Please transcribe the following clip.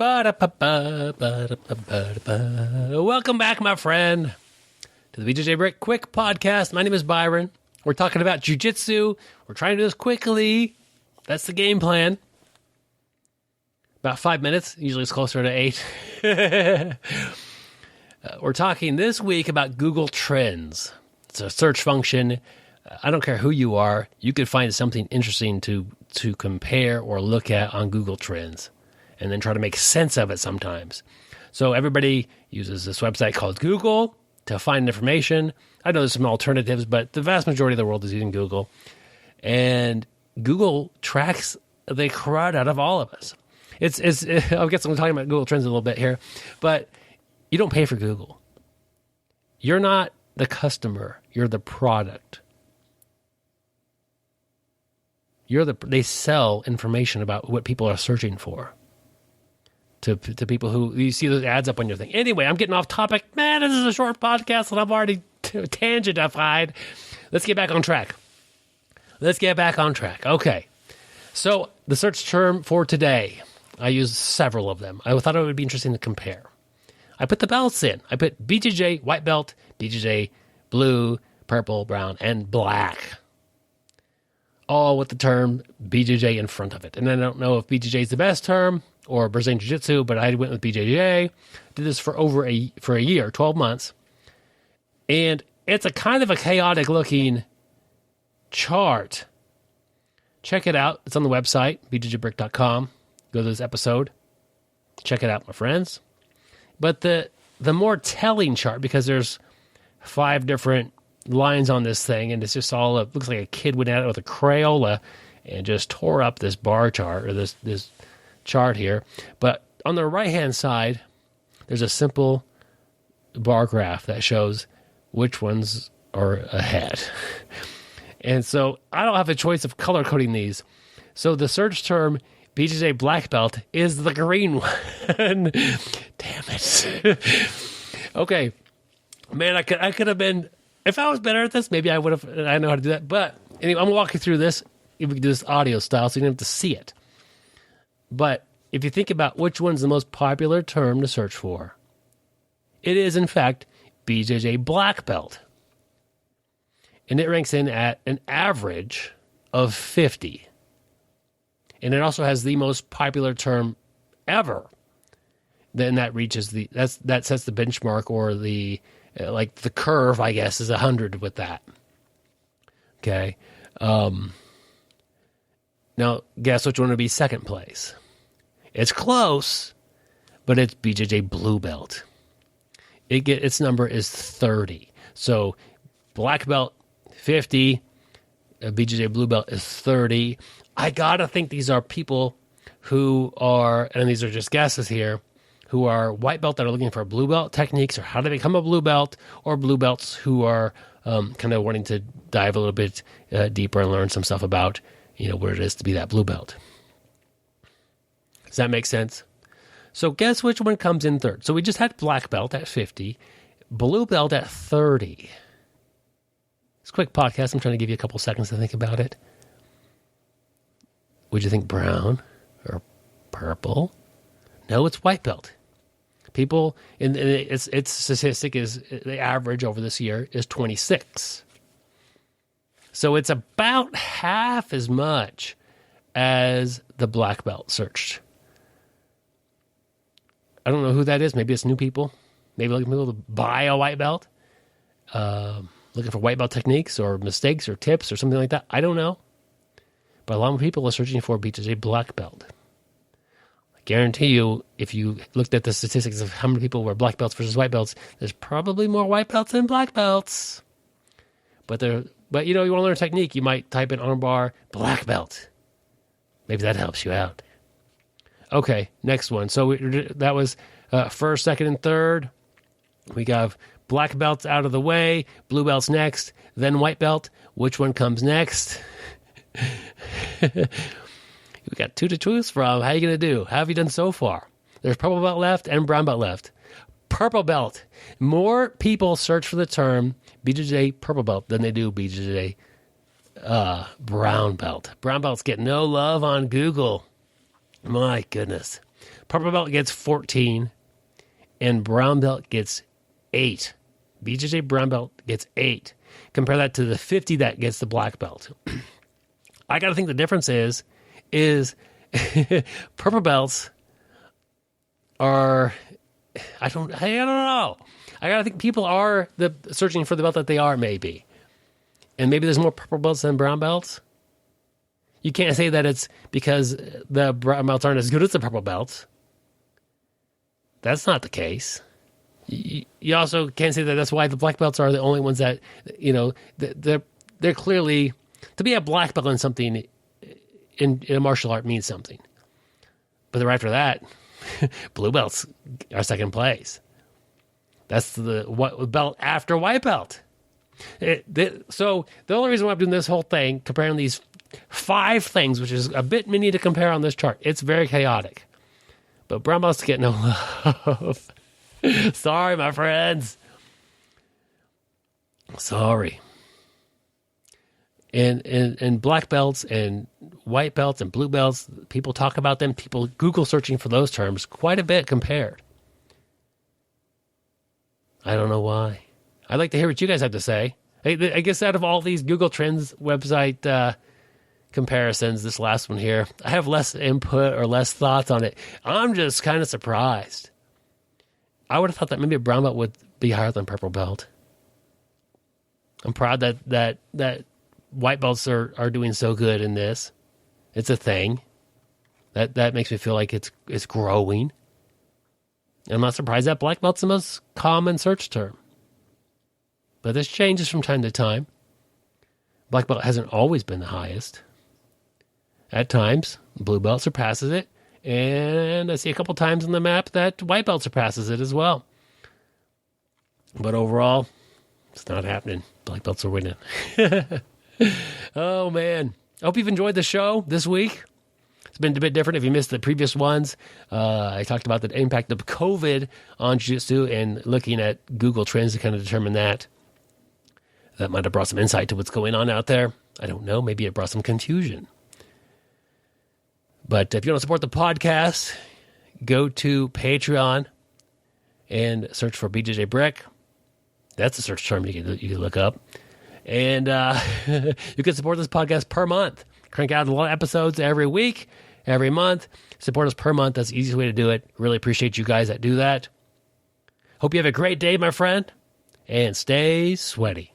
Welcome back, my friend, to the BjjBrick Quick Podcast. My name is Byron. We're talking about jiu-jitsu. We're trying to do this quickly. That's the game plan. About 5 minutes. Usually it's closer to 8. We're talking this week about Google Trends. It's a search function. I don't care who you are. You could find something interesting to compare or look at on Google Trends and then try to make sense of it sometimes. So everybody uses this website called Google to find information. I know there's some alternatives, but the vast majority of the world is using Google. And Google tracks the crud out of all of us. I guess I'm talking about Google Trends a little bit here, but you don't pay for Google. You're not the customer. You're the product. They sell information about what people are searching for to people who you see those ads up on your thing. Anyway, I'm getting off topic. Man, this is a short podcast and I'm already tangentified. Let's get back on track. Okay. So the search term for today, I used several of them. I thought it would be interesting to compare. I put the belts in. I put BJJ, white belt, BJJ, blue, purple, brown, and black. All with the term BJJ in front of it. And I don't know if BJJ is the best term or Brazilian Jiu-Jitsu, but I went with BJJ. Did this for a year, 12 months. And it's a kind of a chaotic looking chart. Check it out. It's on the website, BjjBrick.com. Go to this episode. Check it out, my friends. But the more telling chart, because there's 5 different lines on this thing, and it's just all looks like a kid went at it with a Crayola and just tore up this bar chart, or this chart here. But on the right-hand side, there's a simple bar graph that shows which ones are ahead. And so I don't have a choice of color coding these. So the search term BJJ black belt is the green one. Damn it. Okay. Man, I could have been, if I was better at this, maybe I would have, I know how to do that. But anyway, I'm going to walk you through this. We can do this audio style so you don't have to see it. But if you think about which one's the most popular term to search for, it is, in fact, BJJ black belt. And it ranks in at an average of 50. And it also has the most popular term ever. Then that reaches that sets the benchmark, or the the curve, I guess, is 100 with that. Okay. Now, guess which one would be second place? It's close, but it's BJJ blue belt. Its number is 30. So black belt 50, BJJ blue belt is 30. I gotta think these are people who are, and these are just guesses here, who are white belt that are looking for blue belt techniques or how to become a blue belt, or blue belts who are kind of wanting to dive a little bit deeper and learn some stuff about what it is to be that blue belt. Does that make sense? So guess which one comes in third? So we just had black belt at 50, blue belt at 30. It's a quick podcast. I'm trying to give you a couple seconds to think about it. Would you think brown or purple? No, it's white belt. People, its statistic is, the average over this year is 26. So it's about half as much as the black belt searched. I don't know who that is. Maybe it's new people. Maybe looking for people to buy a white belt. Looking for white belt techniques or mistakes or tips or something like that. I don't know. But a lot of people are searching for BJJ black belt. I guarantee you, if you looked at the statistics of how many people wear black belts versus white belts, there's probably more white belts than black belts. But you want to learn a technique, you might type in armbar black belt. Maybe that helps you out. Okay, next one. So that was first, second, and third. We got black belts out of the way, blue belts next, then white belt. Which one comes next? We got 2 to choose from. How are you going to do? How have you done so far? There's purple belt left and brown belt left. Purple belt. More people search for the term BJJ purple belt than they do BJJ brown belt. Brown belts get no love on Google. My goodness. Purple belt gets 14, and brown belt gets 8. BJJ brown belt gets 8. Compare that to the 50 that gets the black belt. I got to think the difference is purple belts are, I don't know. I got to think people are searching for the belt that they are, maybe. And maybe there's more purple belts than brown belts. You can't say that it's because the brown belts aren't as good as the purple belts. That's not the case. You also can't say that that's why the black belts are the only ones that, they're clearly, to be a black belt in something in a martial art means something. But then right after that, blue belts are second place. That's the belt after white belt. So the only reason why I'm doing this whole thing, comparing these 5 things, which is a bit many to compare on this chart, it's very chaotic. But brown belts get no love. Sorry, my friends. Sorry. And black belts and white belts and blue belts, people talk about them. People Google searching for those terms quite a bit compared. I don't know why. I'd like to hear what you guys have to say. I guess out of all these Google Trends website comparisons, this last one here, I have less input or less thoughts on it. I'm just kind of surprised. I would have thought that maybe a brown belt would be higher than purple belt. I'm proud that white belts are doing so good in this. It's a thing. That makes me feel like it's growing. I'm not surprised that black belt's the most common search term. But this changes from time to time. Black belt hasn't always been the highest. At times, blue belt surpasses it. And I see a couple times on the map that white belt surpasses it as well. But overall, it's not happening. Black belts are winning. Oh, man. I hope you've enjoyed the show this week. It's been a bit different if you missed the previous ones. I talked about the impact of COVID on jiu-jitsu and looking at Google Trends to kind of determine that. That might have brought some insight to what's going on out there. I don't know. Maybe it brought some confusion. But if you want to support the podcast, go to Patreon and search for BjjBrick. That's a search term you can look up. And you can support this podcast per month. Crank out a lot of episodes every week, every month. Support us per month. That's the easiest way to do it. Really appreciate you guys that do that. Hope you have a great day, my friend, and stay sweaty.